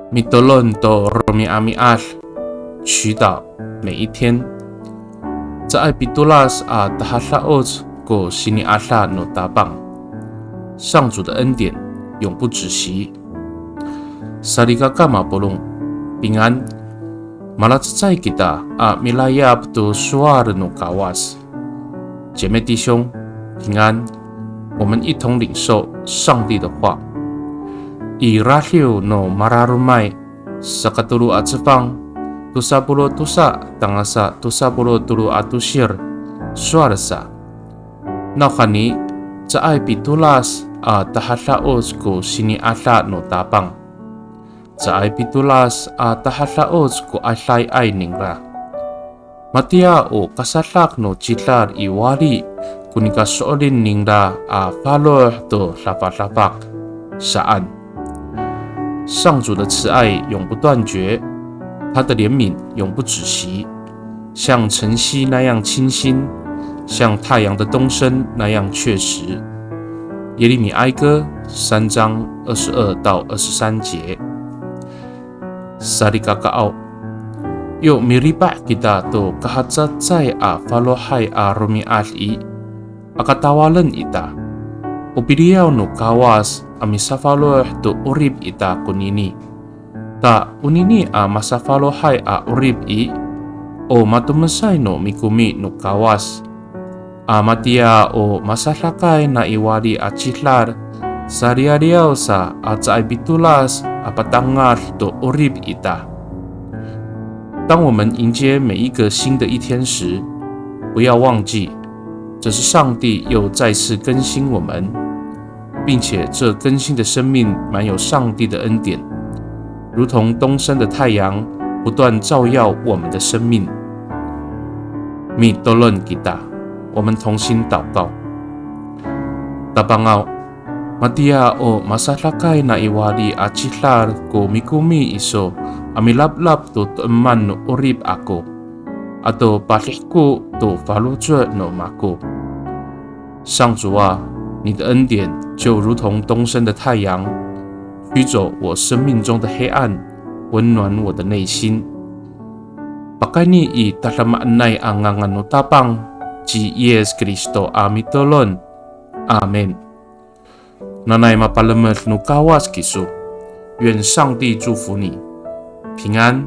Mitolon to romi ami al， 祈祷每一天。在Pitulas Tahasaot go sini asha no tabang， 上主的恩典永不止息。Sarigagama bolong， 平安。Malatsai kita milayap to suar no kawas， 姐妹弟兄平安，我们一同领受上帝的话。Irahio no mararumai sakatulu atsepang tusapulo tusa tangasa tusapulo tulu atusir suarasa naukani caai pitulas tahasaos ko sini asa no tapang caai pitulas tahasaos ko asay ay ningra matia o kasasak no citar iwali kunika soolin ningra faloh to sapak-sapak saan上主的慈爱永不断绝，他的怜悯永不止息，像晨曦那样清新，像太阳的东升那样确实。耶利米哀歌3章22到23节。Sarikakaau yo miriba kita to kahatsay falohay rumi ali akatawalan ita upiriyaw no kawas misafalo to urib ita kunini ta unini masafalo hay urib o matumasay no mikumi no kawas matia o masalakay na iwali chihlar sariariaw sa sa bitulas patangar to urib ita。 当我们迎接每一个新的一天时，不要忘记，这是上帝又再次更新我们，并且这更新的生命满有上帝的恩典，如同东升的太阳，不断照耀我们的生命。Mitolon kita， 我们同心祷告。Tabangaw matia o masalakay na iwali chihlar ko mikumi iso amilablab to teman no urib ako ato palihku to falujue no mako。 上主啊，你的恩典就如同东升的太阳，驱走我生命中的黑暗，温暖我的内心。Pakani i talamanay ang ngangano tapang ji Yes Kristo Mitolon。 Amen。 Nanay mapalamal no kawas kisu， 愿上帝祝福你，平安。